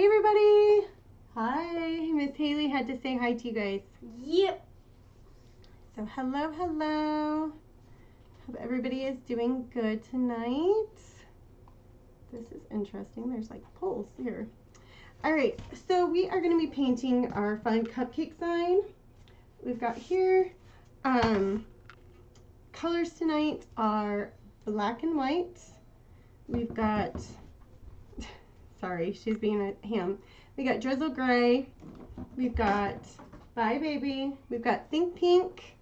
Hey everybody! Hi, Miss Haley had to say hi to you guys. Yep. So hello. Hope everybody is doing good tonight. This is interesting. There's like poles here. All right, so we are going to be painting our fun cupcake sign. We've got here, colors tonight are black and white. We've got, sorry, she's being a ham. We got drizzle gray. We've got Bye Baby. We've got Think Pink.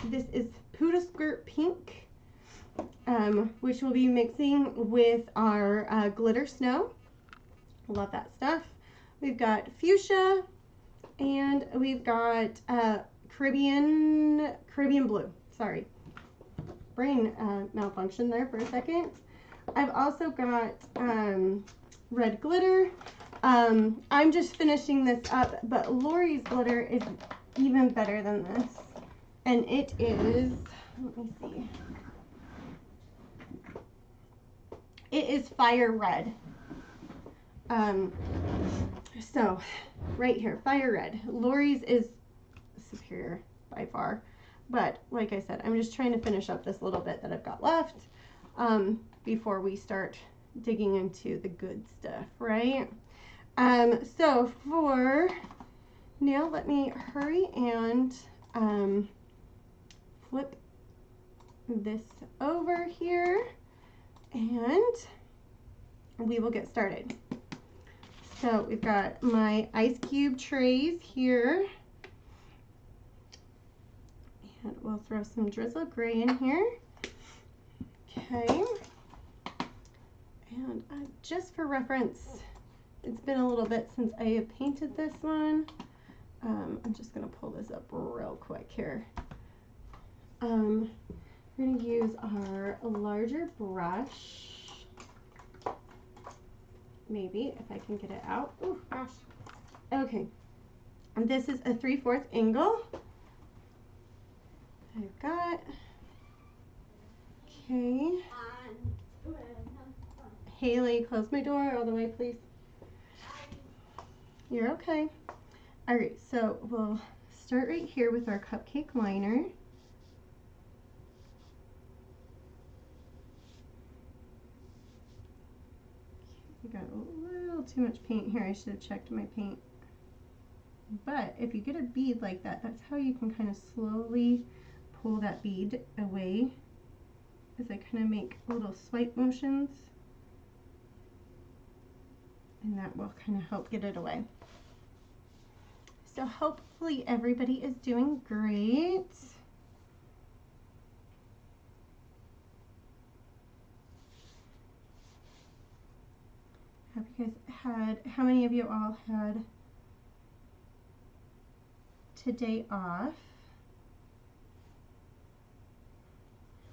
This is Poodle Skirt Pink, which we'll be mixing with our glitter snow. Love that stuff. We've got Fuchsia, and we've got Caribbean blue. Sorry, brain malfunction there for a second. I've also got red glitter. I'm just finishing this up, but Lori's glitter is even better than this. And it is, let me see. It is fire red. So right here, fire red. Lori's is superior by far. But like I said, I'm just trying to finish up this little bit that I've got left before we start digging into the good stuff, right? So for now, let me hurry and flip this over here and we will get started. So we've got my ice cube trays here, and we'll throw some drizzle gray in here. Okay, and just for reference, it's been a little bit since I have painted this one. I'm just gonna pull this up real quick here. We're gonna use our larger brush. Maybe if I can get it out. Oh gosh. Okay. And this is a 3/4 angle. I've got. Okay. Haley, close my door all the way, please. You're okay. All right, so we'll start right here with our cupcake liner. We got a little too much paint here. I should have checked my paint. But if you get a bead like that, that's how you can kind of slowly pull that bead away as I kind of make little swipe motions. And that will kind of help get it away. So hopefully everybody is doing great. Have you guys had, how many of you all had today off?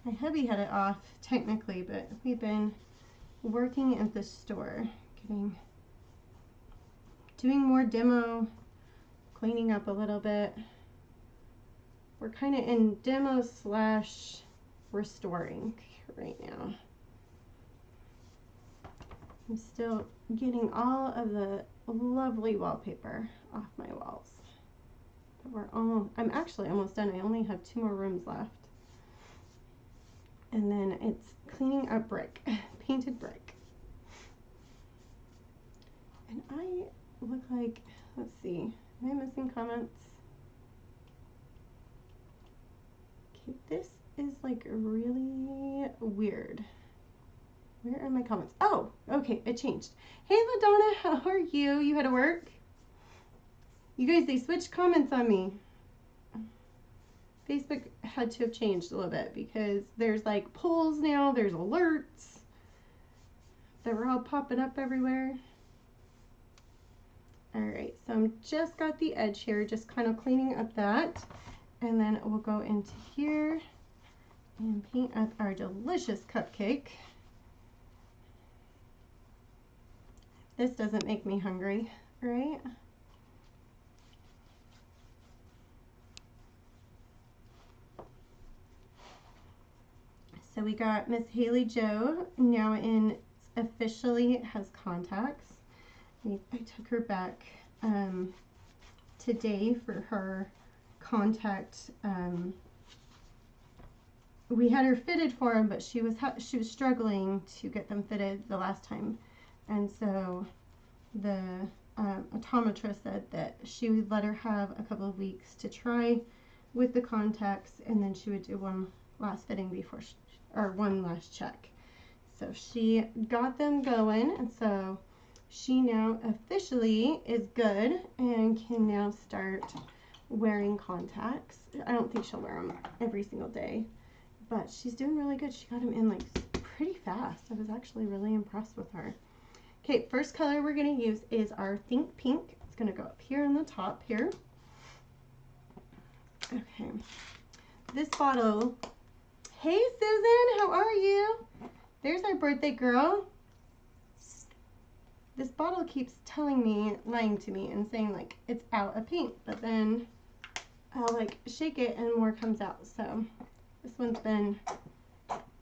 My hubby had it off technically, but we've been working at the store, doing more demo, cleaning up a little bit. We're kind of in demo slash restoring right now. I'm still getting all of the lovely wallpaper off my walls. But I'm actually almost done. I only have 2 more rooms left. And then it's cleaning up brick, painted brick. And I look like, let's see, am I missing comments? Okay, this is like really weird. Where are my comments? Oh, okay, it changed. Hey, LaDonna, how are you? You had to work? You guys, they switched comments on me. Facebook had to have changed a little bit because there's like polls now, there's alerts. They were all popping up everywhere. All right, so I'm just got the edge here, just kind of cleaning up that. And then we'll go into here and paint up our delicious cupcake. This doesn't make me hungry, right? So we got Miss Haley Jo now officially has contacts. I took her back today for her contact. We had her fitted for them, but she was struggling to get them fitted the last time, and so the optometrist said that she would let her have a couple of weeks to try with the contacts, and then she would do one last fitting before or one last check. So she got them going, and so she now officially is good and can now start wearing contacts. I don't think she'll wear them every single day, but she's doing really good. She got them in like pretty fast. I was actually really impressed with her. Okay, first color we're going to use is our Think Pink. It's going to go up here on the top here. Okay, this bottle. Hey Susan, how are you? There's our birthday girl. This bottle keeps telling me, lying to me and saying like it's out of paint, but then I'll like shake it and more comes out. So this one's been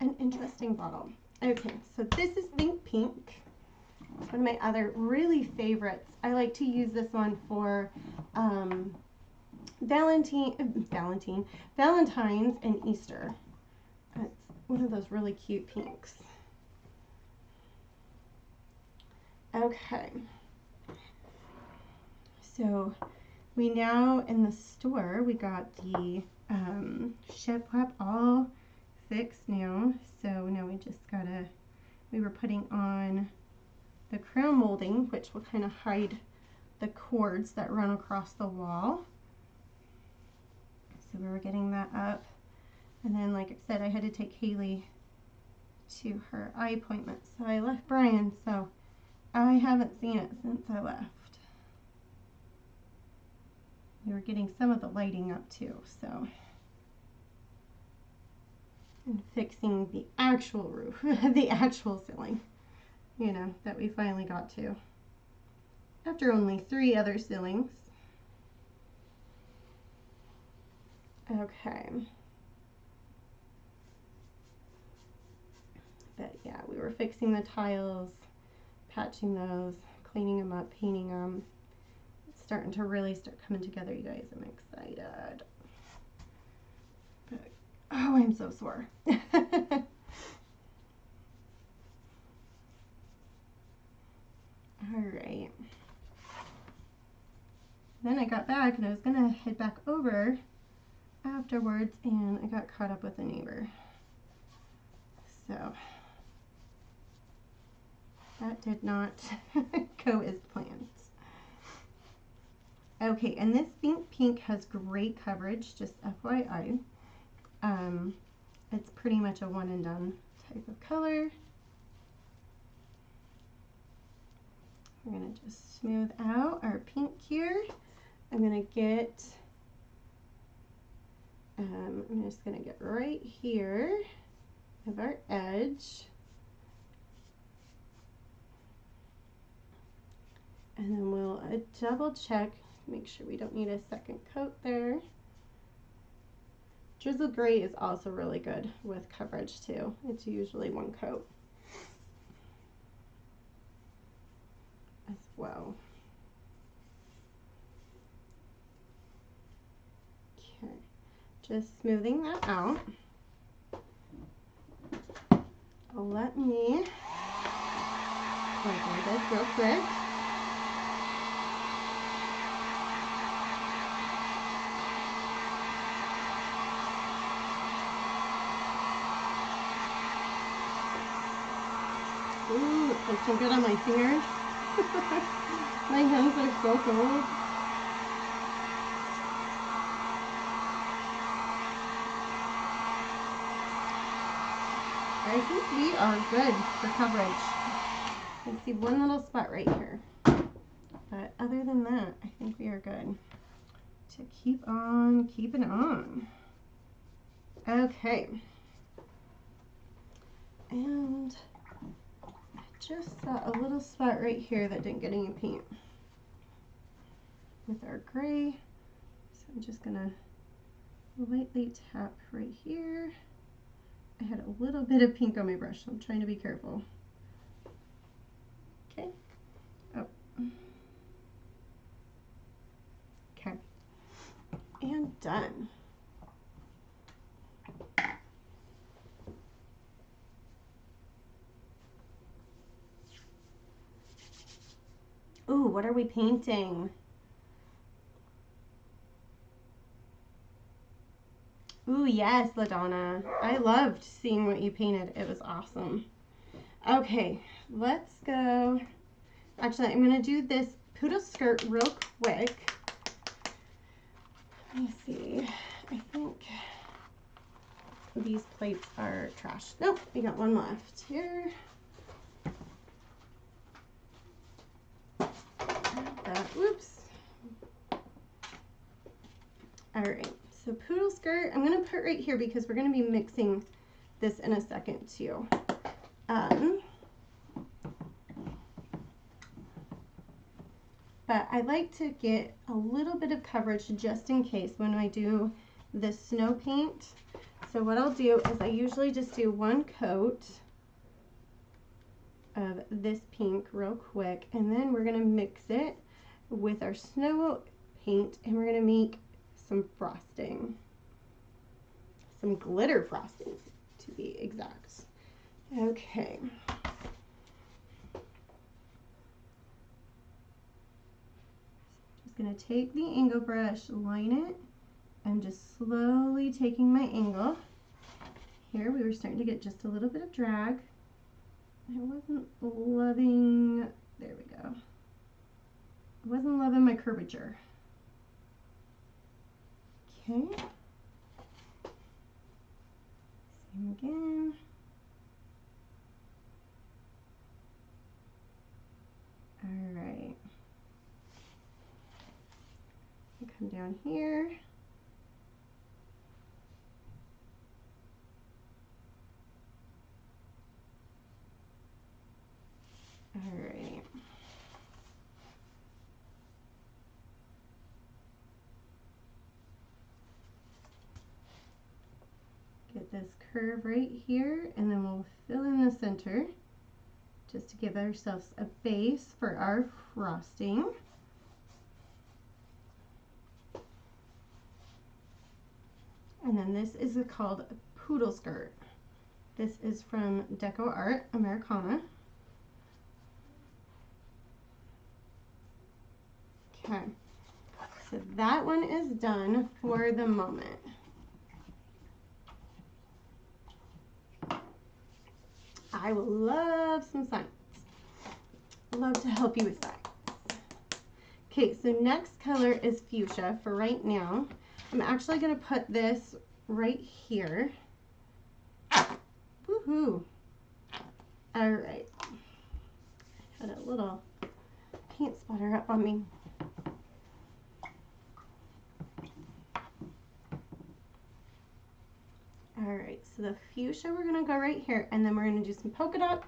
an interesting bottle. Okay, so this is Think Pink. It's one of my other really favorites. I like to use this one for Valentine's and Easter. It's one of those really cute pinks. Okay, so we now in the store we got the Chef Wrap all fixed now. So now we just gotta, we were putting on the crown molding, which will kind of hide the cords that run across the wall. So we were getting that up, and then like I said, I had to take Haley to her eye appointment, so I left Brian, so I haven't seen it since I left. We were getting some of the lighting up too, so, and fixing the actual roof, the actual ceiling, you know, that we finally got to after only 3 other ceilings. Okay. But yeah, we were fixing the tiles, patching those, cleaning them up, painting them. It's starting to really start coming together, you guys. I'm excited. But, oh, I'm so sore. All right. Then I got back and I was gonna head back over afterwards, and I got caught up with a neighbor. So that did not go as planned. Okay, and this Think Pink has great coverage, just FYI. It's pretty much a one and done type of color. We're gonna just smooth out our pink here. I'm gonna get, I'm just gonna get right here of our edge. And then we'll double check, make sure we don't need a second coat there. Drizzle Gray is also really good with coverage too. It's usually one coat as well. Okay, just smoothing that out. Let me cover this real quick. Ooh, it feels so good on my fingers. My hands are so cold. I think we are good for coverage. I can see one little spot right here. But other than that, I think we are good to keep on keeping on. Okay. And I just saw a little spot right here that didn't get any paint with our gray. So I'm just gonna lightly tap right here. I had a little bit of pink on my brush, so I'm trying to be careful. Okay. Oh. done. Ooh, what are we painting? Ooh, yes, LaDonna. I loved seeing what you painted. It was awesome. Okay, let's go. Actually, I'm going to do this poodle skirt real quick. Let me see. I think these plates are trash. Nope, we got one left here. Whoops. All right, so poodle skirt, I'm going to put right here because we're going to be mixing this in a second too. But I like to get a little bit of coverage just in case when I do the snow paint. So what I'll do is I usually just do one coat of this pink real quick, and then we're going to mix it with our snow paint, and we're going to make some frosting, some glitter frosting to be exact. Okay. Just going to take the angle brush, line it. I'm just slowly taking my angle. Here we were starting to get just a little bit of drag. I wasn't loving, there we go. I wasn't loving my curvature. Okay. Same again. All right. Come down here. All right. Get this curve right here, and then we'll fill in the center just to give ourselves a base for our frosting. And then this is called a poodle skirt. This is from Deco Art Americana. Okay, so that one is done for the moment. I will love some science. Love to help you with science. Okay, so next color is fuchsia for right now. I'm actually going to put this right here. Woohoo! All right. I had a little paint splatter up on me. All right, so the fuchsia, we're going to go right here, and then we're going to do some polka dots,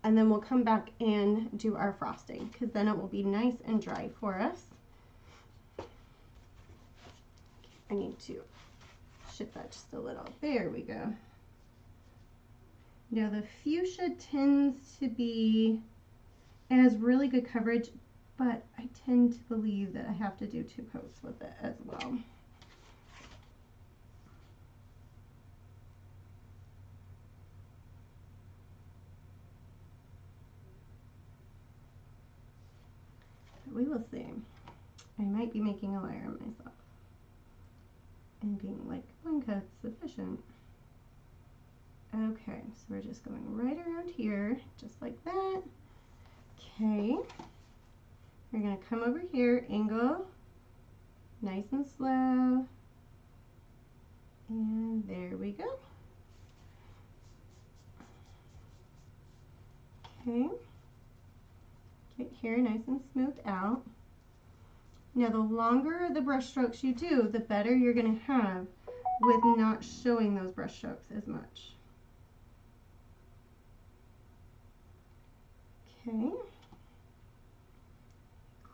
and then we'll come back and do our frosting, because then it will be nice and dry for us. I need to shift that just a little. There we go. Now the fuchsia tends to be, it has really good coverage, but I tend to believe that I have to do 2 coats with it as well. We will see. I might be making a liar of myself and being like, 1 coat's sufficient. Okay, so we're just going right around here, just like that. Okay, we're gonna come over here, angle, nice and slow, and there we go. Okay, get here nice and smoothed out. Now the longer the brush strokes you do, the better you're gonna have with not showing those brush strokes as much. Okay,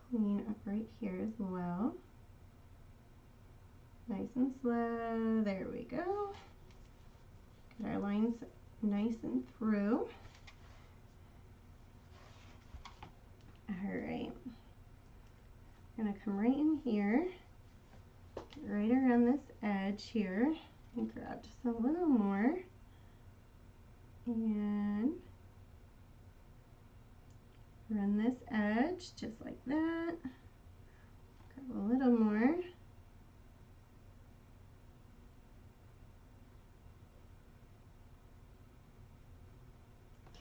clean up right here as well. Nice and slow, there we go. Get our lines nice and through. All right, I'm gonna come right in here, get right around around this edge here and grab just a little more and run this edge just like that. Grab a little more.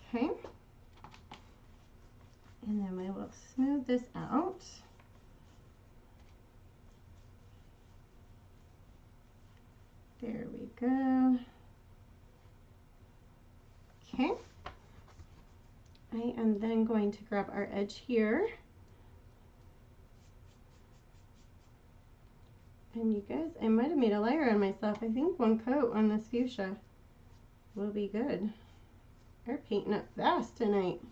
Okay. And then we will smooth this out. There we go. Okay. I am then going to grab our edge here. And you guys, I might have made a layer on myself. I think one coat on this fuchsia will be good. We're painting up fast tonight.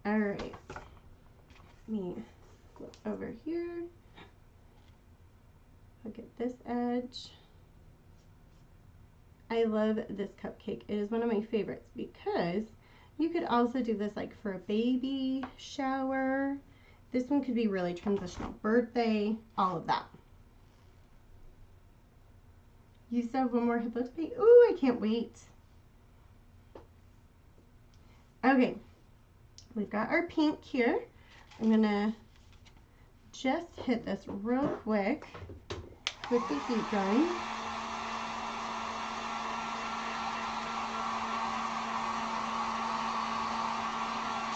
All right. Let me flip over here. Look at this edge. I love this cupcake. It is one of my favorites because you could also do this like for a baby shower. This one could be really transitional. Birthday, all of that. You still have one more hippo to paint? Ooh, I can't wait. Okay, we've got our pink here. I'm gonna just hit this real quick with the heat gun.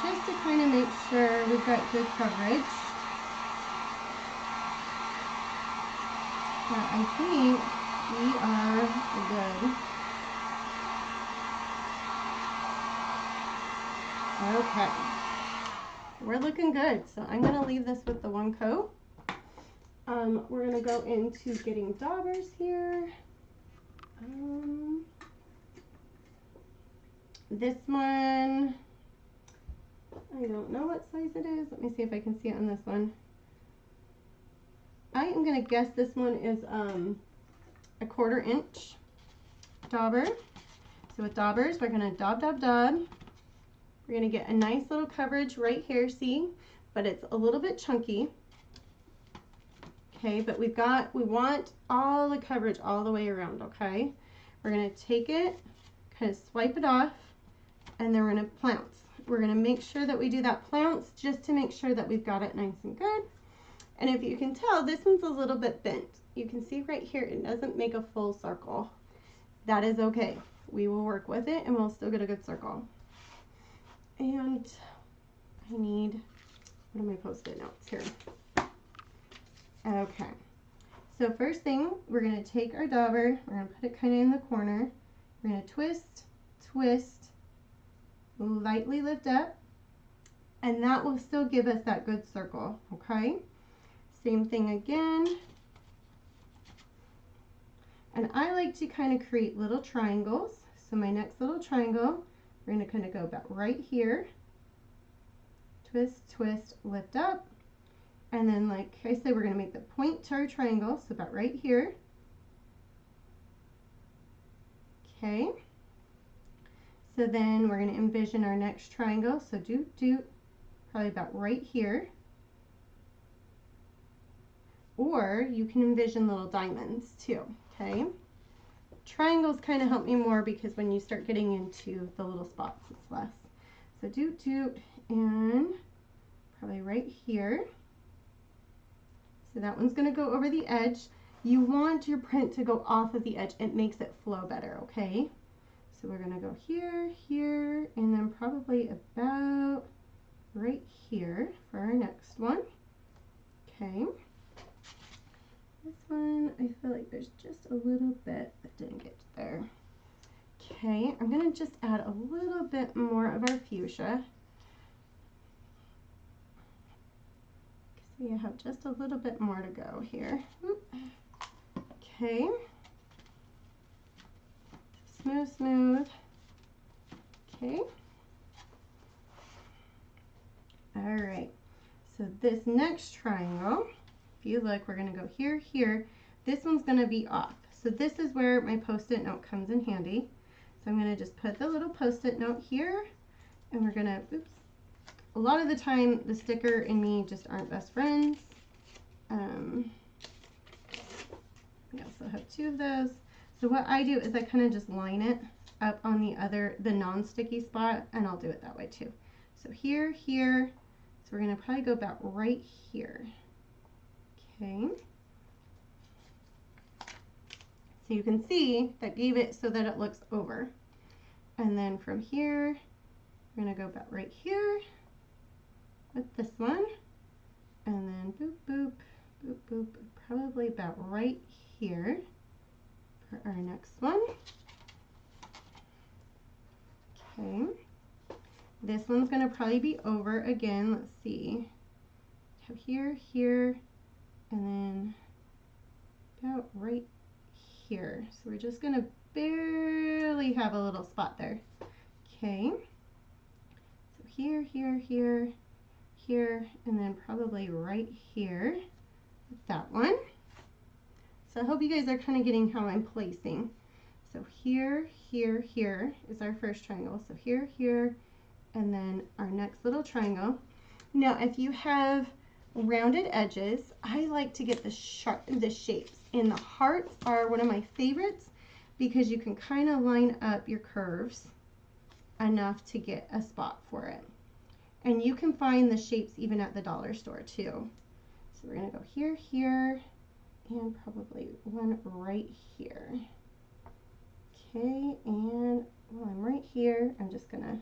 Just to kind of make sure we've got good coverage. But I think we are good. Okay, we're looking good. So I'm going to leave this with the one coat. We're going to go into getting daubers here. This one, I don't know what size it is. Let me see if I can see it on this one. I am going to guess this one is a 1/4 inch dauber. So with daubers, we're going to daub, daub, daub. We're going to get a nice little coverage right here, see? But it's a little bit chunky. Okay, but we want all the coverage all the way around, okay? We're going to take it, kind of swipe it off, and then we're going to pounce. We're going to make sure that we do that pounce just to make sure that we've got it nice and good. And if you can tell, this one's a little bit bent. You can see right here, it doesn't make a full circle. That is okay. We will work with it and we'll still get a good circle. And I need, what are my Post-it notes here? Okay. So first thing, we're going to take our dauber, we're going to put it kind of in the corner. We're going to twist, twist, lightly lift up, and that will still give us that good circle, okay? Same thing again. And I like to kind of create little triangles. So my next little triangle, we're going to kind of go about right here. Twist, twist, lift up. And then like I said, we're going to make the point to our triangle, so about right here. Okay. So then we're going to envision our next triangle. So do probably about right here. Or you can envision little diamonds too, okay? Triangles kind of help me more because when you start getting into the little spots, it's less. So doot, and probably right here. So that one's going to go over the edge. You want your print to go off of the edge. It makes it flow better, okay? So we're going to go here, here, and then probably about right here for our next one. Okay. This one, I feel like there's just a little bit that didn't get there. Okay, I'm going to just add a little bit more of our fuchsia. So you have just a little bit more to go here. Okay. Smooth, smooth. Okay. All right. So this next triangle, if you look, we're going to go here, here. This one's going to be off. So this is where my Post-it note comes in handy. So I'm going to just put the little Post-it note here, and we're going to, oops. A lot of the time, the sticker and me just aren't best friends. We also have 2 of those. So what I do is I kind of just line it up on the non-sticky spot, and I'll do it that way too. So here, here. So we're going to probably go about right here. Okay. So you can see that gave it so that it looks over. And then from here, we're going to go about right here with this one. And then boop, boop, boop, boop, probably about right here for our next one. Okay. This one's going to probably be over again. Let's see. So here, here, and then about right here. So we're just going to barely have a little spot there. Okay. So here, here, here, here, and then probably right here with that one. So I hope you guys are kind of getting how I'm placing. So here, here, here is our first triangle. So here, here, and then our next little triangle. Now, if you have rounded edges, I like to get the shapes. And the hearts are one of my favorites because you can kind of line up your curves enough to get a spot for it. And you can find the shapes even at the dollar store too. So we're going to go here, here, and probably one right here. Okay, and while I'm right here, I'm just going to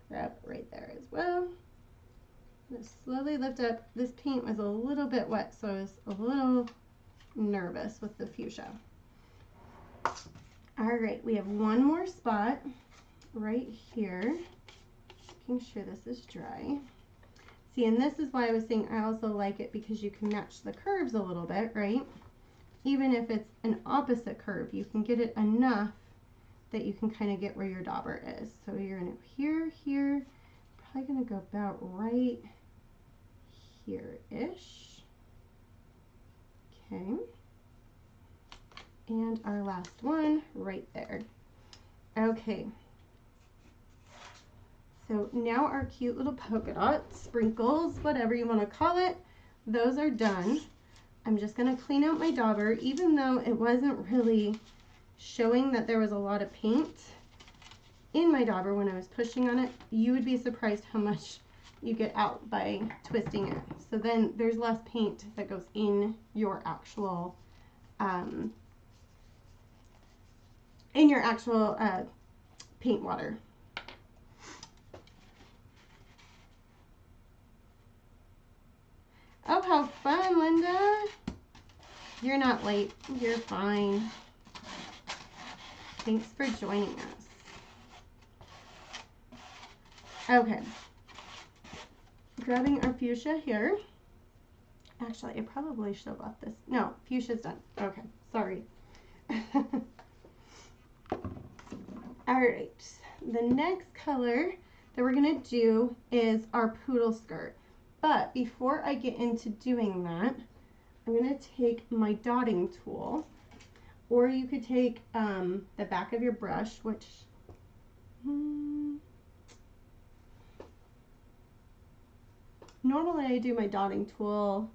grab right there as well. I'm going to slowly lift up. This paint was a little bit wet, so I was a little nervous with the fuchsia. All right, we have one more spot right here. Making sure this is dry. See, and this is why I was saying I also like it because you can match the curves a little bit, right? Even if it's an opposite curve, you can get it enough that you can kind of get where your dauber is. So you're going to here, here, probably going to go about right here-ish. Okay. And our last one right there. Okay. So now our cute little polka dots, sprinkles, whatever you want to call it, those are done. I'm just going to clean out my dauber, even though it wasn't really showing that there was a lot of paint in my dauber when I was pushing on it. You would be surprised how much you get out by twisting it. So then there's less paint that goes in your actual paint water. Oh, how fun, Linda. You're not late. You're fine. Thanks for joining us. Okay. Grabbing our fuchsia here. Actually, I probably should have left this. No, fuchsia's done. Okay, sorry. All right. The next color that we're going to do is our poodle skirt. But before I get into doing that, I'm going to take my dotting tool, or you could take the back of your brush, which normally I do my dotting tool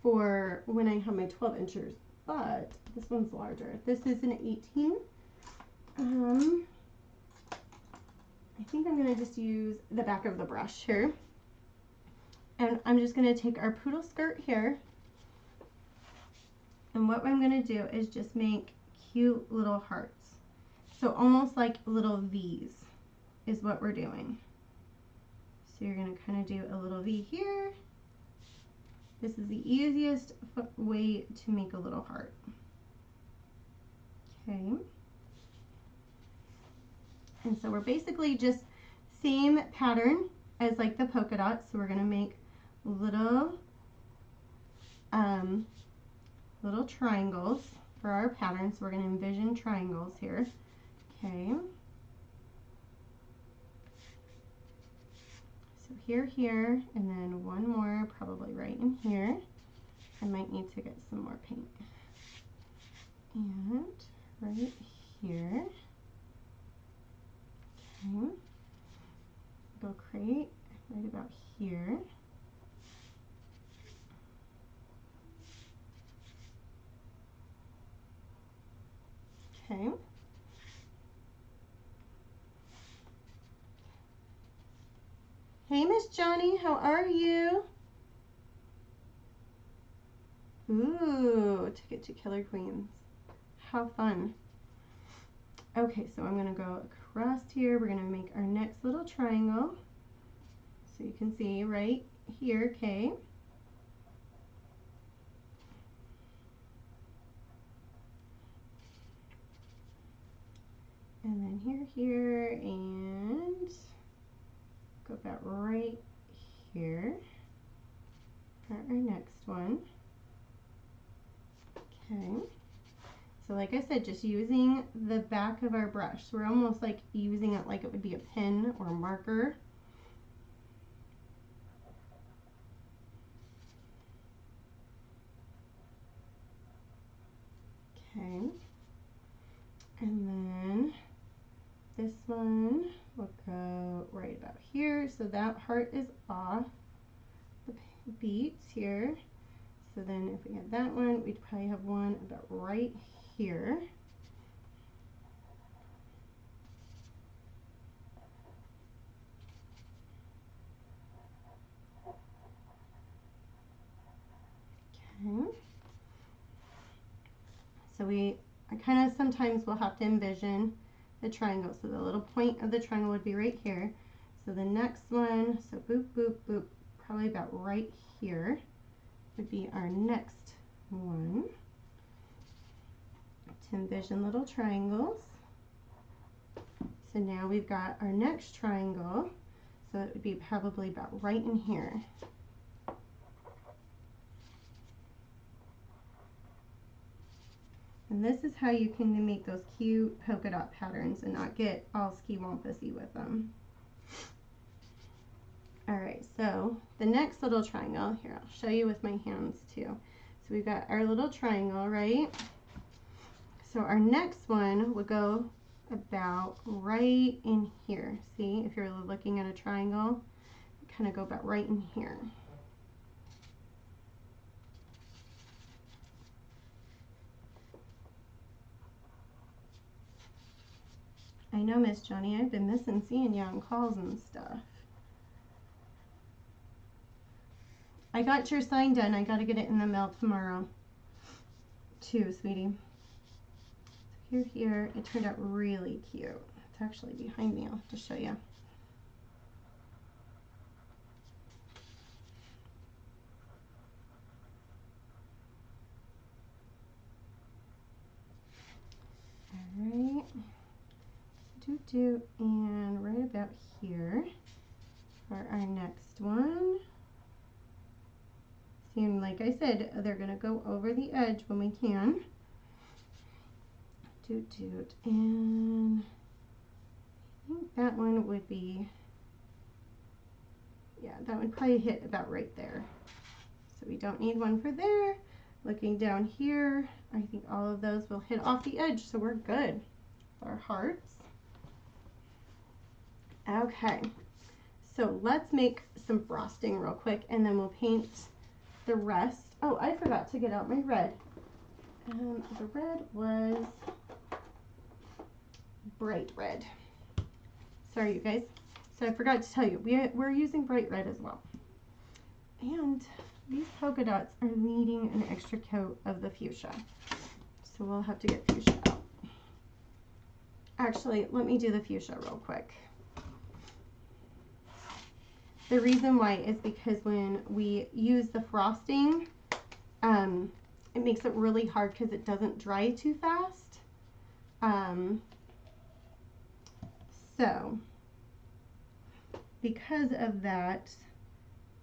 for when I have my 12 inches, but this one's larger. This is an 18. I think I'm going to just use the back of the brush here. And I'm just going to take our poodle skirt here. And what I'm going to do is just make cute little hearts. So almost like little V's is what we're doing. So you're going to kind of do a little V here. This is the easiest way to make a little heart. Okay. And so we're basically just same pattern as like the polka dots. So we're going to make little little triangles for our pattern. So we're going to envision triangles here. Okay. So here, here, and then one more probably right in here. I might need to get some more paint. And right here. Okay. Go create right about here. Okay. Hey, Miss Johnny, how are you? Ooh, Ticket to Killer Queens. How fun. Okay, so I'm going to go across here. We're going to make our next little triangle. So you can see right here, okay? And then here, and go about right here for our next one. Okay. So like I said, just using the back of our brush. So we're almost like using it like it would be a pen or a marker. Okay. And then this one will go right about here. So that heart is off the beads here. So then if we had that one, we'd probably have one about right here. Okay. So I kind of sometimes will have to envision the triangle. So the little point of the triangle would be right here. So the next one, so boop, boop, boop, probably about right here would be our next one. To envision little triangles. So now we've got our next triangle. So it would be probably about right in here. And this is how you can make those cute polka dot patterns and not get all ski-wampusy with them. Alright, so the next little triangle, here I'll show you with my hands too. So we've got our little triangle, right? So our next one would go about right in here. See, if you're looking at a triangle, kind of go about right in here. I know, Miss Johnny, I've been missing seeing you on calls and stuff. I got your sign done. I got to get it in the mail tomorrow, too, sweetie. Here, it turned out really cute. It's actually behind me. I'll have to show you. Alright. And right about here for our next one. See, and like I said, they're going to go over the edge when we can. And I think that one would be, yeah, that would probably hit about right there. So we don't need one for there. Looking down here, I think all of those will hit off the edge, so we're good. Our hearts. Okay, so let's make some frosting real quick and then we'll paint the rest. Oh, I forgot to get out my red. The red was bright red. Sorry, you guys. So I forgot to tell you, we're using bright red as well. And these polka dots are needing an extra coat of the fuchsia. So we'll have to get fuchsia out. Actually, let me do the fuchsia real quick. The reason why is because when we use the frosting, it makes it really hard because it doesn't dry too fast. So, because of that,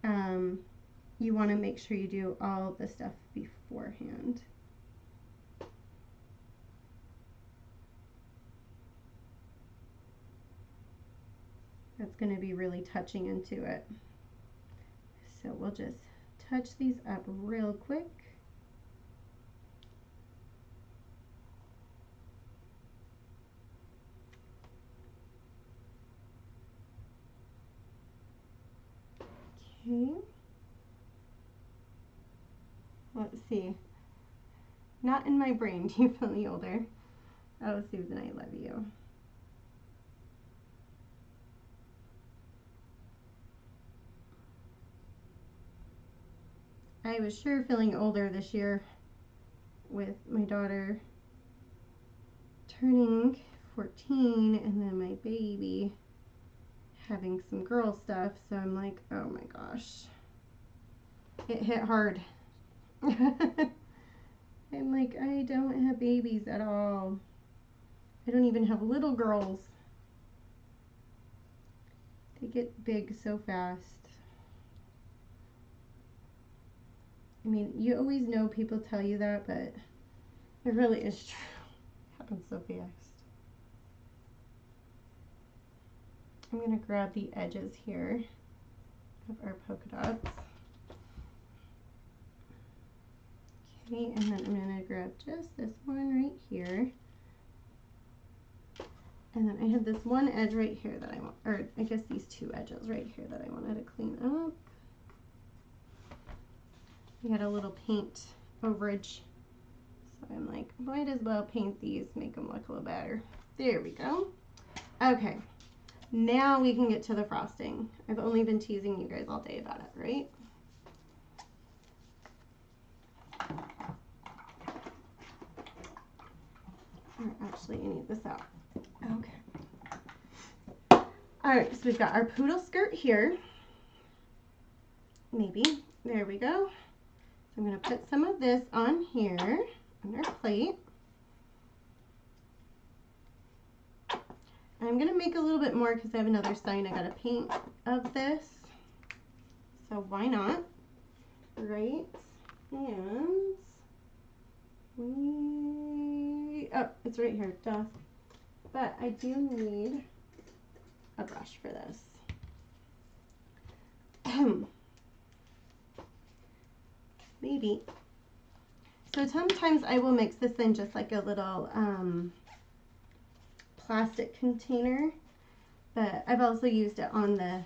you want to make sure you do all the stuff beforehand. That's going to be really touching into it. So we'll just touch these up real quick. Okay. Let's see. Not in my brain. Do you feel any older? Oh, Susan, I love you. I was sure feeling older this year with my daughter turning 14 and then my baby having some girl stuff. So I'm like, oh my gosh, it hit hard. I'm like, I don't have babies at all. I don't even have little girls. They get big so fast. I mean, you always know people tell you that, but it really is true. It happens so fast. I'm going to grab the edges here of our polka dots. Okay, and then I'm going to grab just this one right here. And then I have this one edge right here that I want, or I guess these two edges right here that I wanted to clean up. We had a little paint overage, so I'm like, might as well paint these, make them look a little better. There we go. Okay, now we can get to the frosting. I've only been teasing you guys all day about it, right? Or actually, I need this out. Okay. All right, so we've got our poodle skirt here. Maybe. There we go. So I'm going to put some of this on here on our plate. And I'm going to make a little bit more because I have another sign I got to paint of this. So why not? Right? And oh, it's right here, duh. But I do need a brush for this. Maybe. So sometimes I will mix this in just like a little plastic container, but I've also used it on the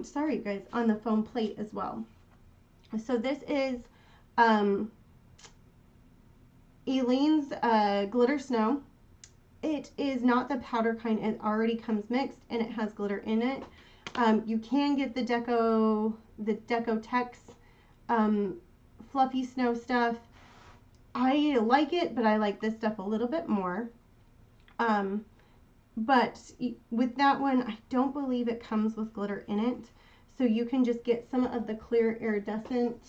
sorry guys, on the foam plate as well. So this is Elaine's glitter snow. It is not the powder kind, it already comes mixed and it has glitter in it. You can get the Deco-Tex fluffy snow stuff. I like it, but I like this stuff a little bit more. But with that one, I don't believe it comes with glitter in it. So you can just get some of the clear iridescent,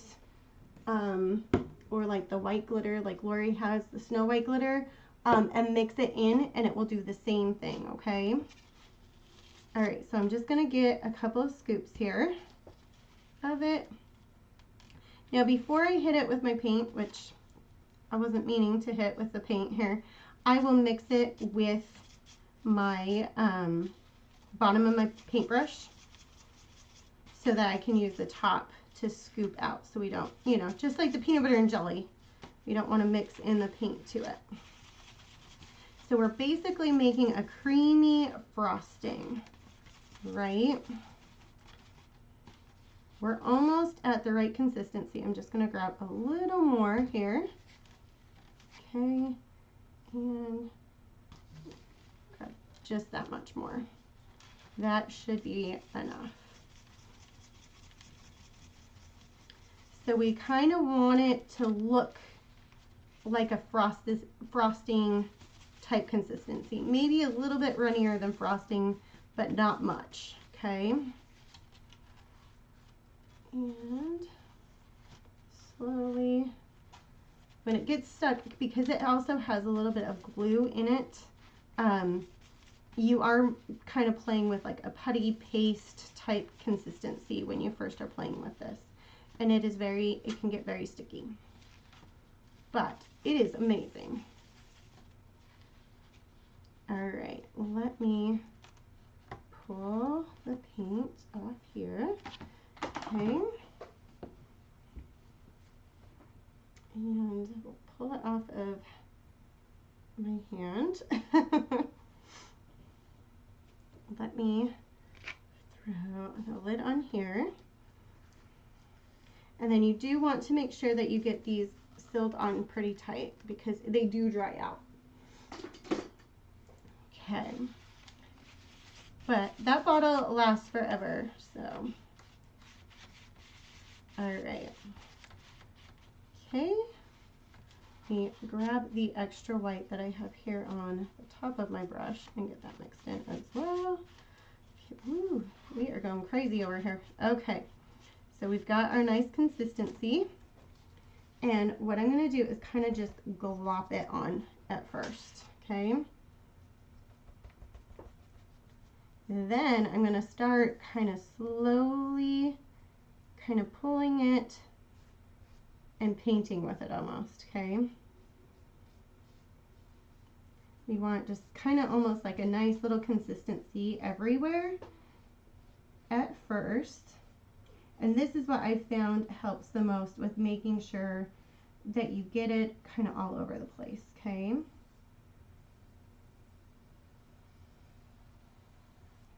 or like the white glitter, like Lori has the snow white glitter, and mix it in and it will do the same thing, okay? All right, so I'm just gonna get a couple of scoops here of it. Now before I hit it with my paint, which I wasn't meaning to hit with the paint here, I will mix it with my bottom of my paintbrush so that I can use the top to scoop out so we don't, you know, just like the peanut butter and jelly, we don't want to mix in the paint to it. So we're basically making a creamy frosting, right? We're almost at the right consistency. I'm just going to grab a little more here. Okay, and grab just that much more. That should be enough. So we kind of want it to look like a frosting type consistency. Maybe a little bit runnier than frosting, but not much, okay? And slowly, when it gets stuck, because it also has a little bit of glue in it, you are kind of playing with like a putty paste type consistency when you first are playing with this. And it can get very sticky. But it is amazing. All right, let me pull the paint off here. Okay. And we'll pull it off of my hand. Let me throw the lid on here. And then you do want to make sure that you get these sealed on pretty tight because they do dry out. Okay. But that bottle lasts forever, so. All right. Okay. Let me grab the extra white that I have here on the top of my brush and get that mixed in as well. Okay. Ooh, we are going crazy over here. Okay. So we've got our nice consistency. And what I'm going to do is kind of just glop it on at first. Okay. Then I'm going to start kind of slowly kind of pulling it and painting with it almost, okay? We want just kind of almost like a nice little consistency everywhere at first. And this is what I found helps the most with making sure that you get it kind of all over the place, okay?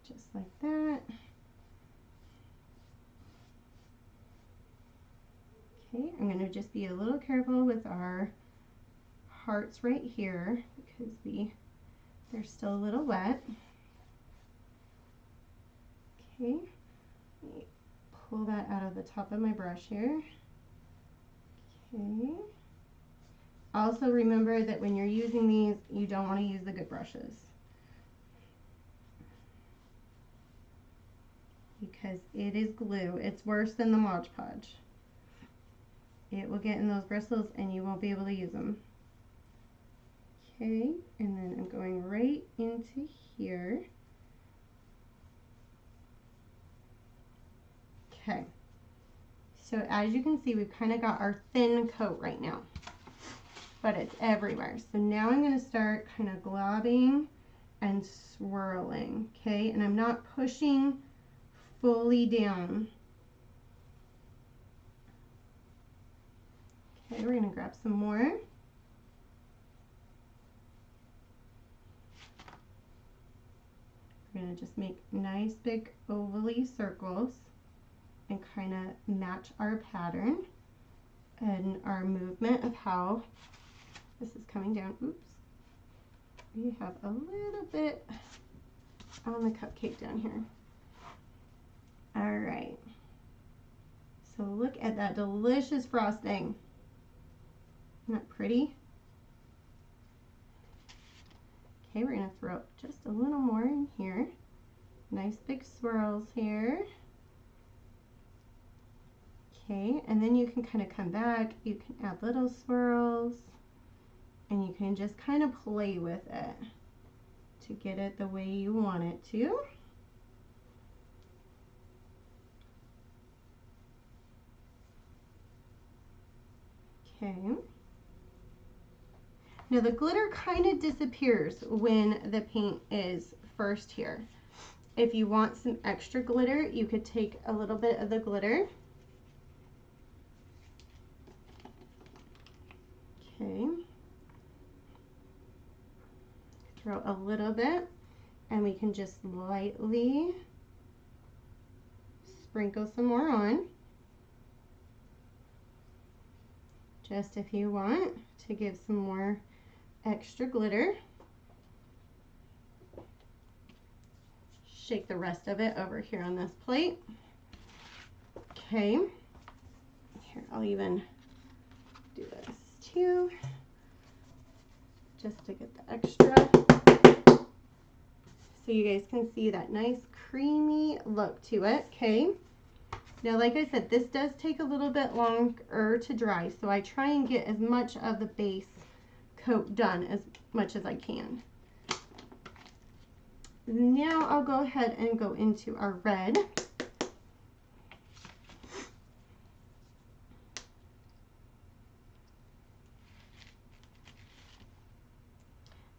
Just like that. Okay, I'm going to just be a little careful with our hearts right here because they're still a little wet. Okay, let me pull that out of the top of my brush here. Okay. Also remember that when you're using these, you don't want to use the good brushes, because it is glue. It's worse than the Mod Podge. It will get in those bristles and you won't be able to use them. Okay, and then I'm going right into here. Okay, so as you can see, we've kind of got our thin coat right now, but it's everywhere. So now I'm going to start kind of globbing and swirling, okay? And I'm not pushing fully down. Okay, we're going to grab some more. We're going to just make nice big ovally circles and kind of match our pattern and our movement of how this is coming down. Oops. We have a little bit on the cupcake down here. All right. So look at that delicious frosting. Isn't that pretty? Okay, we're going to throw just a little more in here. Nice big swirls here. Okay, and then you can kind of come back. You can add little swirls, and you can just kind of play with it to get it the way you want it to. Okay. Now the glitter kind of disappears when the paint is first here. If you want some extra glitter, you could take a little bit of the glitter. Okay. Throw a little bit, and we can just lightly sprinkle some more on. Just if you want to give some more extra glitter. Shake the rest of it over here on this plate. Okay. Here, I'll even do this too, just to get the extra. So you guys can see that nice creamy look to it, okay? Now, like I said, this does take a little bit longer to dry, so I try and get as much of the base coat done as much as I can. Now I'll go ahead and go into our red.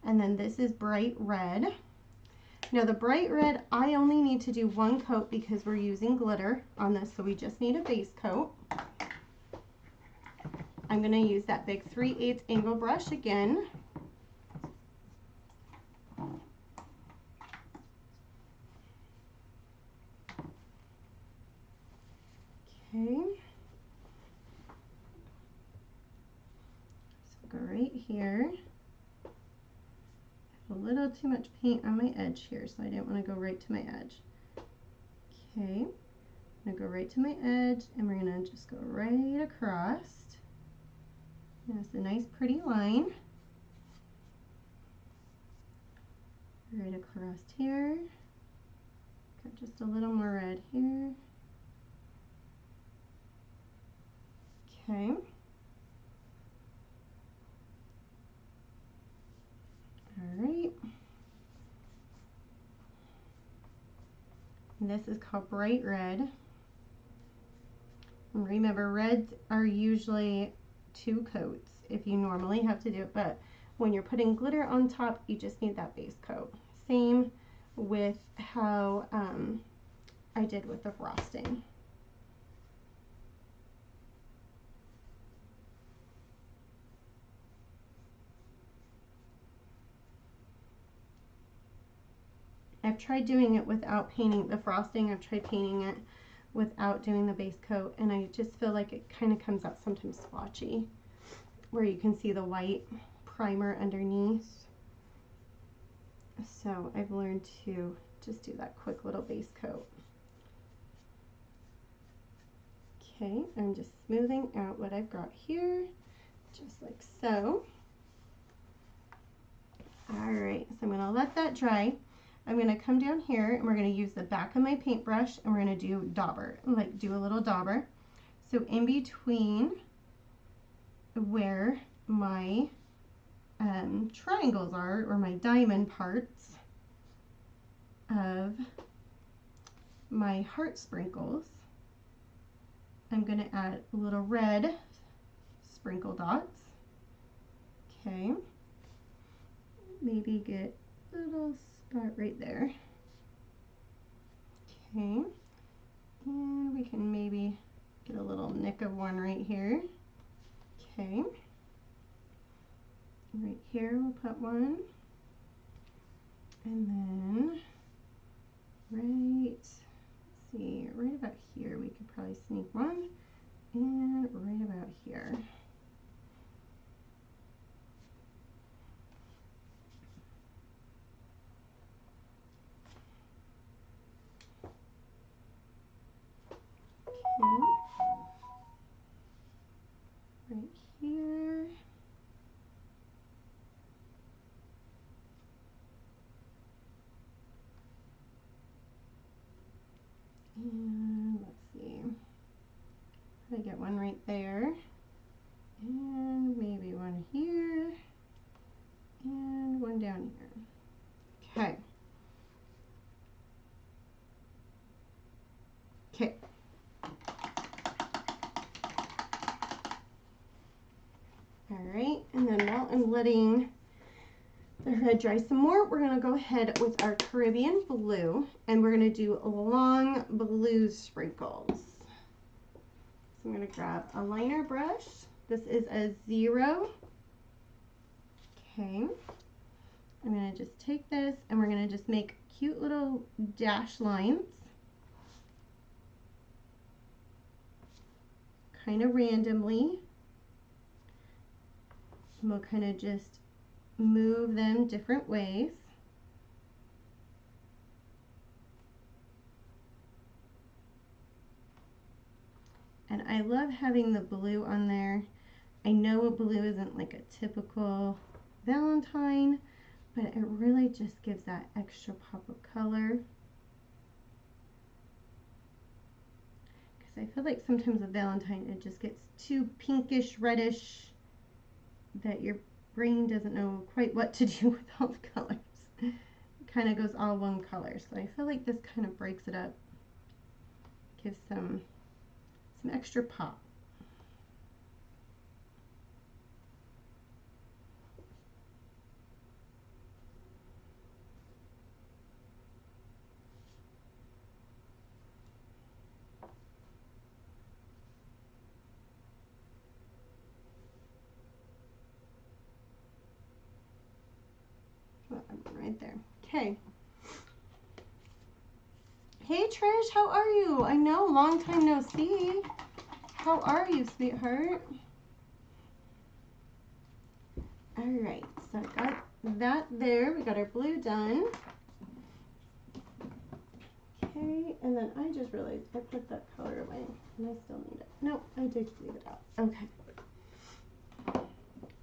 And then this is bright red. Now the bright red, I only need to do one coat because we're using glitter on this, so we just need a base coat. I'm going to use that big 3/8 angle brush again. Okay. here. A little too much paint on my edge here, so I didn't want to go right to my edge. Okay, I'm going to go right to my edge, and we're going to just go right across. That's a nice pretty line. Right across here. Got just a little more red here. Okay. All right. This is called bright red. And remember, reds are usually 2 coats if you normally have to do it, but when you're putting glitter on top, you just need that base coat. Same with how I did with the frosting. I've tried doing it without painting the frosting. I've tried painting it without doing the base coat, and I just feel like it kind of comes out sometimes splotchy, where you can see the white primer underneath. So I've learned to just do that quick little base coat. Okay, I'm just smoothing out what I've got here, just like so. All right, so I'm gonna let that dry. I'm going to come down here, and we're going to use the back of my paintbrush, and we're going to do dauber, like do a little dauber. So in between where my triangles are, or my diamond parts of my heart sprinkles, I'm going to add a little red sprinkle dots. Okay, maybe get a little spot right there. Okay, and we can maybe get a little nick of one right here. Okay, right here we'll put one, and then let's see, right about here we could probably sneak one, and right about here. Right here. And let's see. I get one right there. And maybe one here. And one down here. Okay. Okay. All right, and then while I'm letting the red dry some more, we're going to go ahead with our Caribbean blue, and we're going to do long blue sprinkles. So I'm going to grab a liner brush. This is a 0. Okay. I'm going to just take this, and we're going to just make cute little dash lines, kind of randomly. And we'll kind of just move them different ways. And I love having the blue on there. I know blue isn't like a typical Valentine, but it really just gives that extra pop of color. Because I feel like sometimes with Valentine it just gets too pinkish, reddish, that your brain doesn't know quite what to do with all the colors. It kind of goes all one color. So I feel like this kind of breaks it up, gives some extra pop. Right there. Okay. Hey Trish, how are you? I know, long time no see. How are you, sweetheart? All right, so I got that there. We got our blue done. Okay, and then I just realized I put that color away and I still need it. Nope, I did leave it out. Okay.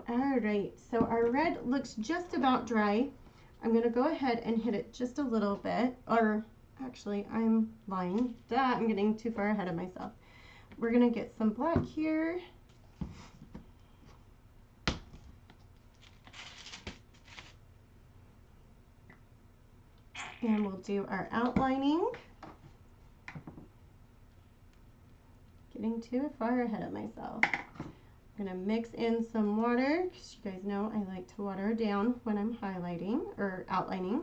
All right, so our red looks just about dry. I'm gonna go ahead and hit it just a little bit, or actually I'm lying. Duh, I'm getting too far ahead of myself. We're gonna get some black here. And we'll do our outlining. Getting too far ahead of myself. I'm gonna mix in some water, because you guys know I like to water down when I'm highlighting or outlining.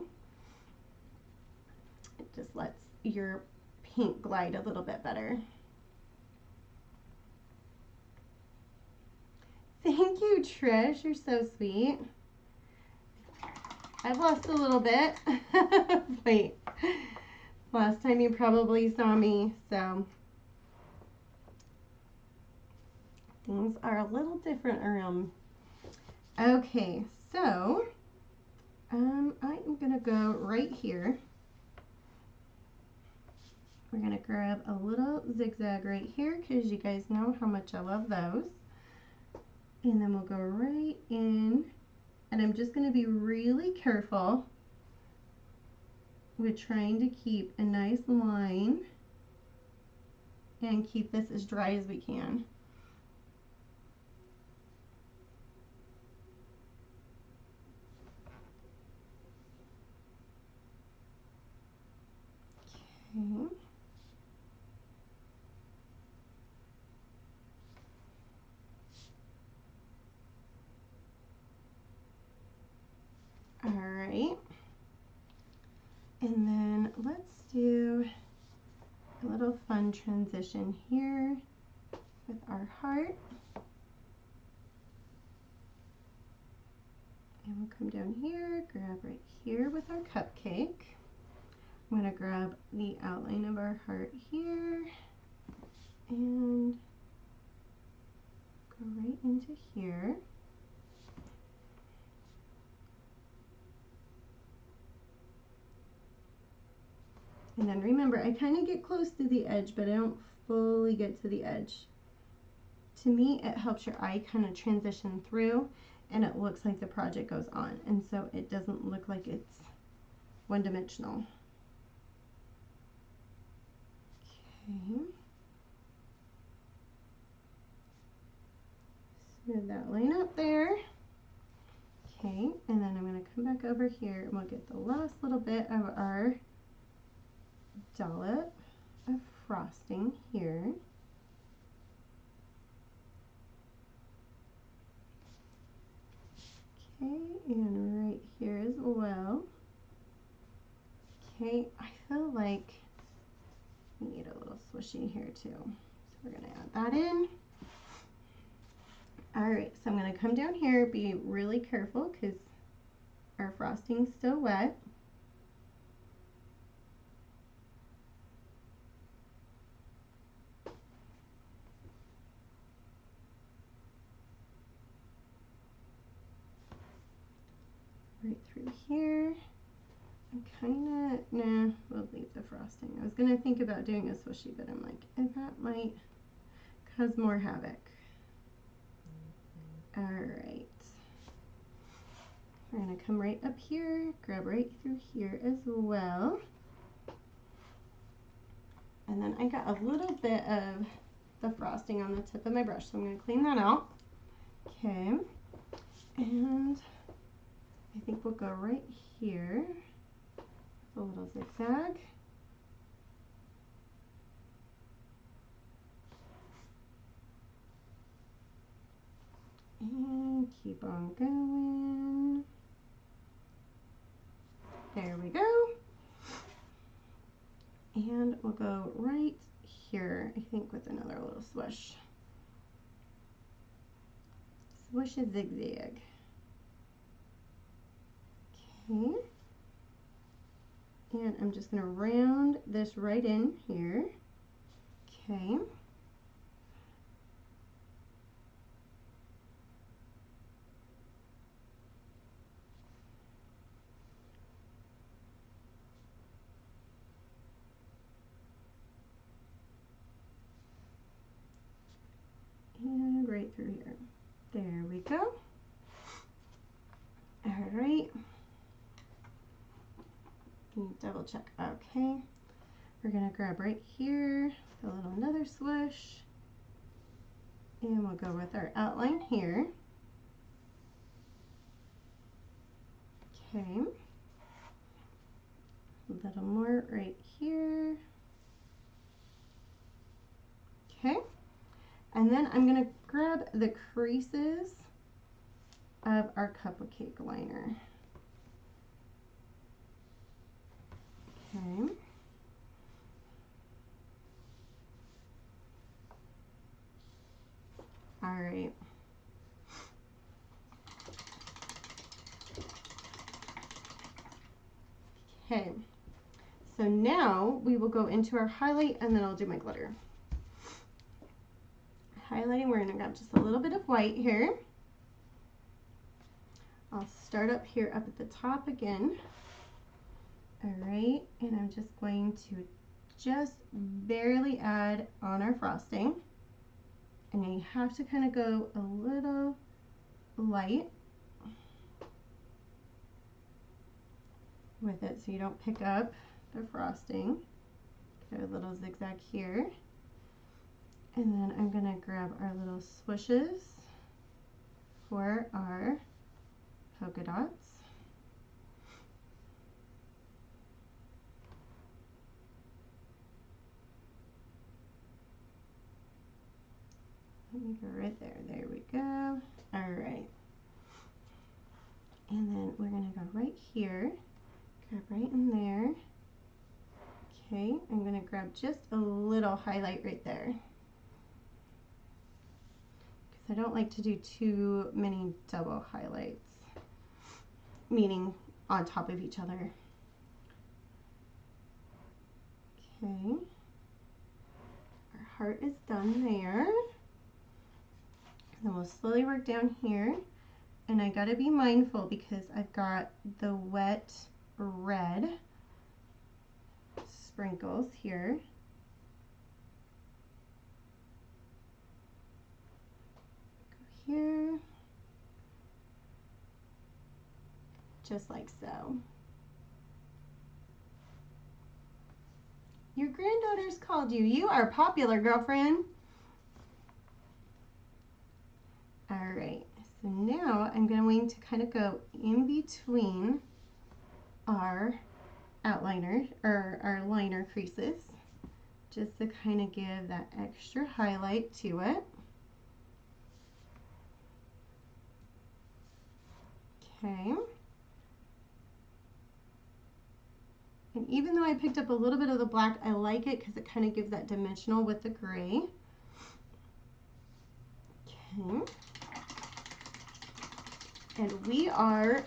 It just lets your paint glide a little bit better. Thank you, Trish. You're so sweet. I've lost a little bit. Wait, last time you probably saw me, so things are a little different around. Okay, so I'm gonna go right here. We're gonna grab a little zigzag right here because you guys know how much I love those. And then we'll go right in, and I'm just gonna be really careful with trying to keep a nice line and keep this as dry as we can. Okay. All right. And then let's do a little fun transition here with our heart. And we'll come down here, grab right here with our cupcake. I'm going to grab the outline of our heart here and go right into here. And then remember, I kind of get close to the edge, but I don't fully get to the edge. To me, it helps your eye kind of transition through, and it looks like the project goes on, and so it doesn't look like it's one-dimensional. Okay. Smooth that line up there. Okay, and then I'm going to come back over here and we'll get the last little bit of our dollop of frosting here. Okay, and right here as well. Okay, I feel like we need a little swishy here too. So we're going to add that in. All right, so I'm going to come down here, be really careful because our frosting's still wet. Right through here. I'm kind of, nah, we'll leave the frosting. I was going to think about doing a swishy, but I'm like, that might cause more havoc. All right. We're going to come right up here, grab right through here as well. And then I got a little bit of the frosting on the tip of my brush, so I'm going to clean that out. Okay. And I think we'll go right here. A little zigzag. And keep on going. There we go. And we'll go right here, I think, with another little swish. Swish a zigzag. Okay. And I'm just going to round this right in here. Okay. through here. There we go. All right. Double check. Okay. We're going to grab right here, a little another swoosh, and we'll go with our outline here. Okay. A little more right here. Okay. And then I'm going to grab the creases of our Cupcake liner. Okay. All right. Okay. So now we will go into our highlight and then I'll do my glitter. Highlighting, we're going to grab just a little bit of white here. I'll start up here up at the top again. All right, and I'm just going to just barely add on our frosting. And you have to kind of go a little light with it so you don't pick up the frosting. Get a little zigzag here. And then I'm going to grab our little swooshes for our polka dots. Let me go right there. There we go. All right. And then we're going to go right here. Grab right in there. Okay, I'm going to grab just a little highlight right there. Because I don't like to do too many double highlights, meaning on top of each other. Okay. Our heart is done there. Then we'll slowly work down here, and I gotta be mindful because I've got the wet red sprinkles here. Go here, just like so. Your granddaughter's called you. You are popular, girlfriend. All right, so now I'm going to kind of go in between our outliner or our liner creases just to kind of give that extra highlight to it. Okay. And even though I picked up a little bit of the black, I like it because it kind of gives that dimensional with the gray. Okay. And we are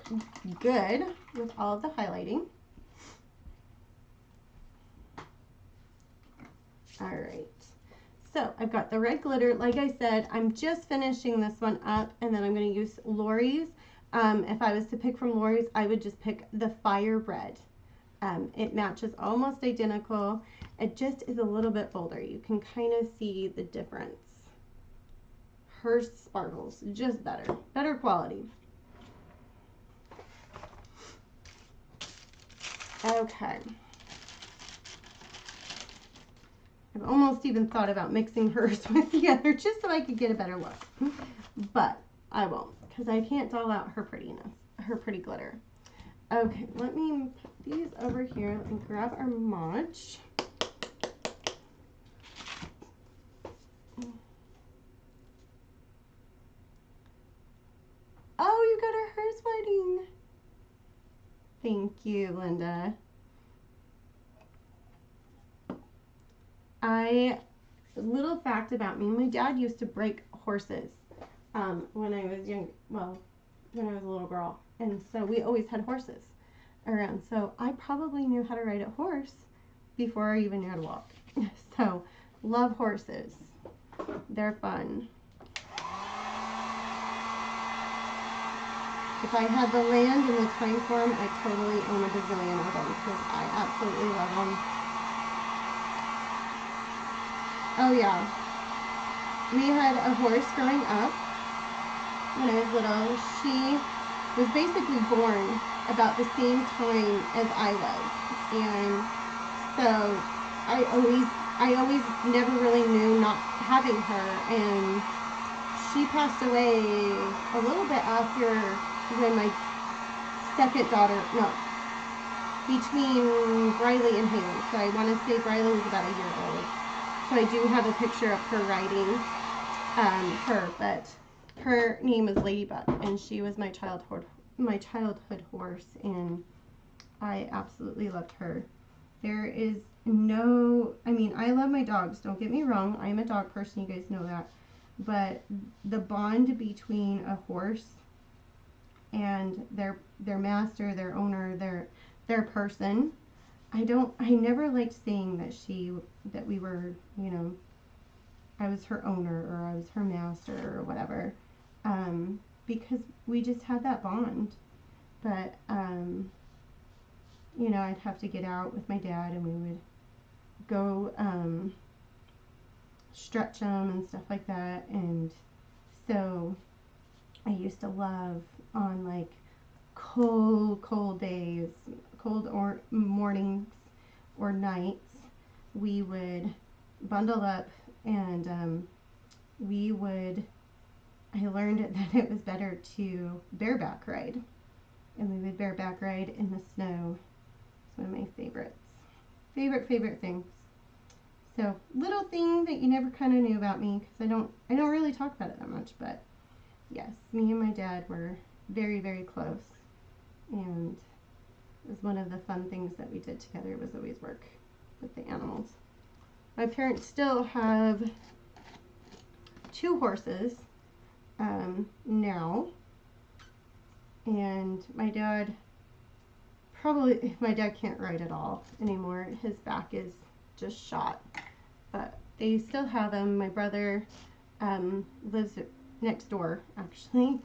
good with all of the highlighting. All right. So I've got the red glitter. Like I said, I'm just finishing this one up, and then I'm going to use Lori's. If I was to pick from Lori's, I would just pick the fire red. It matches almost identical. It just is a little bit bolder. You can kind of see the difference. Her sparkles just better quality. Okay. I've almost even thought about mixing hers with the other just so I could get a better look. But I won't because I can't doll out her prettiness, her pretty glitter. Okay, let me put these over here and grab our Mod. Oh, you got our hair sweating. Thank you, Linda. Little fact about me, my dad used to break horses when I was young, well, when I was a little girl. And so we always had horses around. So I probably knew how to ride a horse before I even knew how to walk. So love horses. They're fun. If I had the land and the time for them, I'd totally own a bazillion of them because I absolutely love them. Oh yeah. we had a horse growing up when I was little. She was basically born about the same time as I was, and so I always never really knew not having her, and she passed away a little bit after when my second daughter, no, between Briley and Haley. So I want to say Briley was about a year old. So I do have a picture of her riding her, but her name was Ladybug, and she was my childhood horse, and I absolutely loved her. There is no, I mean, I love my dogs, don't get me wrong. I'm a dog person, you guys know that. But the bond between a horse and their master, their owner, their person, I never liked saying that we were, you know, I was her owner or I was her master or whatever, because we just had that bond. But you know, I'd have to get out with my dad, and we would go stretch them and stuff like that. And so I used to love on like cold days, cold or mornings or nights, we would bundle up, and I learned that it was better to bareback ride, and we would bareback ride in the snow. It's one of my favorites. Favorite things. So, little thing that you never kind of knew about me, because I don't really talk about it that much, but yes, me and my dad were very, very close, and it was one of the fun things that we did together was always work with the animals. My parents still have 2 horses now, and my dad can't ride at all anymore. His back is just shot, but they still have him. My brother lives next door actually,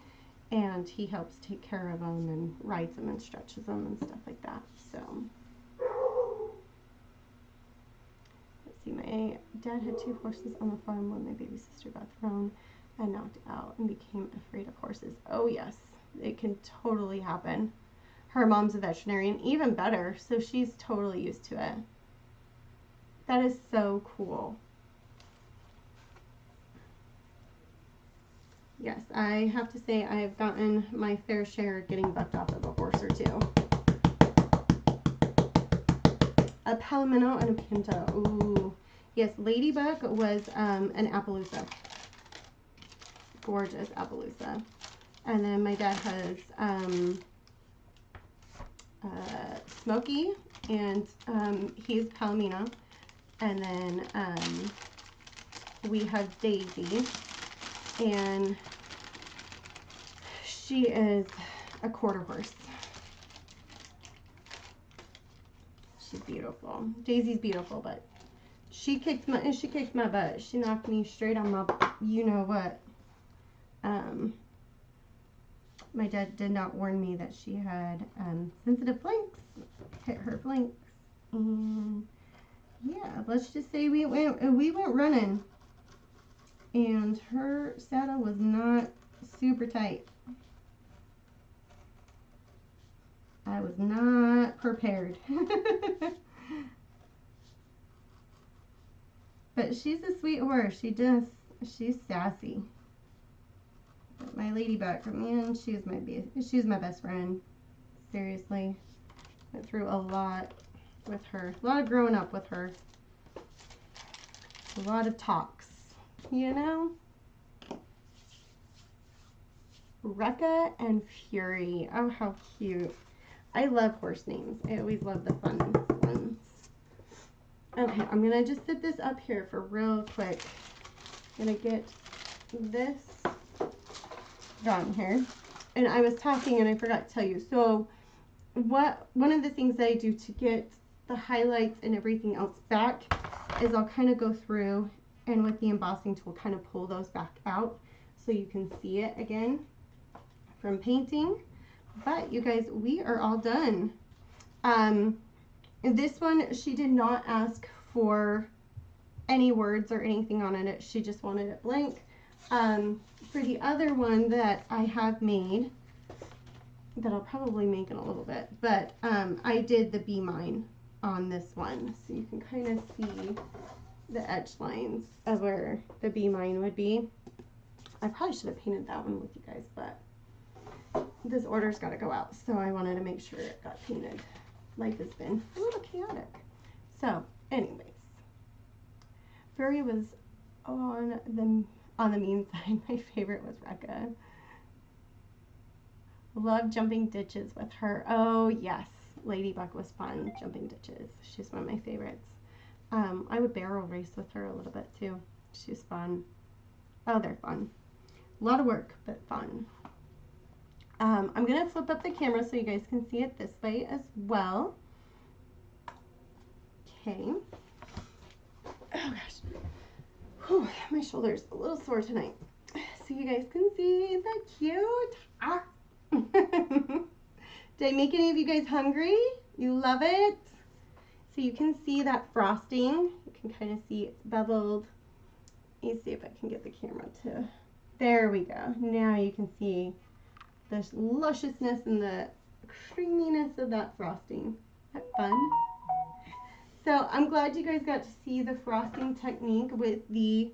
and he helps take care of them and rides them and stretches them and stuff like that. So let's see, my dad had 2 horses on the farm when my baby sister got thrown and knocked out and became afraid of horses. Oh yes, it can totally happen. Her mom's a veterinarian, even better, so she's totally used to it. That is so cool. Yes, I have to say I have gotten my fair share of getting bucked off of a horse or 2. A Palomino and a Pinto. Ooh. Yes, Ladybug was an Appaloosa. Gorgeous Appaloosa. And then my dad has Smokey, and he's Palomino. And then we have Daisy, and she is a quarter horse. She's beautiful. Daisy's beautiful, but she kicked my butt. She knocked me straight on my you know what. My dad did not warn me that she had sensitive flanks. Hit her flanks, and yeah, let's just say we went running, and her saddle was not super tight. I was not prepared. But she's a sweet horse. She's sassy. But my Ladybug, man, she was my best friend. Seriously. Went through a lot with her. A lot of growing up with her. A lot of talks, you know? Rekka and Fury. Oh, how cute. I love horse names. I always love the fun ones. Okay, I'm going to just sit this up here for real quick. I'm going to get this done here. And I was talking and I forgot to tell you. So one of the things that I do to get the highlights and everything else back is I'll kind of go through and with the embossing tool kind of pull those back out so you can see it again from painting. But you guys, we are all done. This one, she did not ask for any words or anything on it. She just wanted it blank. For the other one that I have made, that I'll probably make in a little bit, but I did the Be Mine on this one, so you can kind of see the edge lines of where the Be Mine would be. I probably should have painted that one with you guys, but this order's got to go out, so I wanted to make sure it got painted. Life has been a little chaotic. So, anyways, Furry was on the mean side. My favorite was Rekka. Love jumping ditches with her. Oh yes, Ladybug was fun jumping ditches. She's one of my favorites. I would barrel race with her a little bit too. She's fun. Oh, they're fun. A lot of work, but fun. I'm gonna flip up the camera so you guys can see it this way as well. Okay. Oh gosh. Whew, my shoulder's a little sore tonight. So you guys can see the cute. Ah. Did I make any of you guys hungry? You love it? So you can see that frosting. You can kind of see it's beveled. Let me see if I can get the camera to... There we go. Now you can see the lusciousness and the creaminess of that frosting. Isn't that fun? So I'm glad you guys got to see the frosting technique with the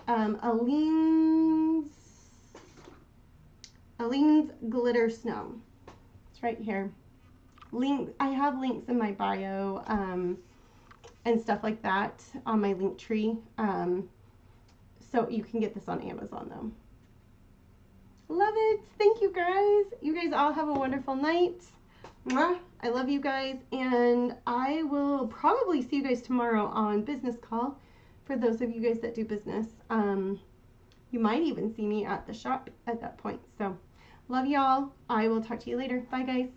Aleene's Glitter Snow. It's right here. I have links in my bio and stuff like that on my link tree. So you can get this on Amazon though. Love it. Thank you guys. You guys all have a wonderful night. Mwah. I love you guys, and I will probably see you guys tomorrow on business call for those of you guys that do business. You might even see me at the shop at that point. So love y'all. I will talk to you later. Bye guys.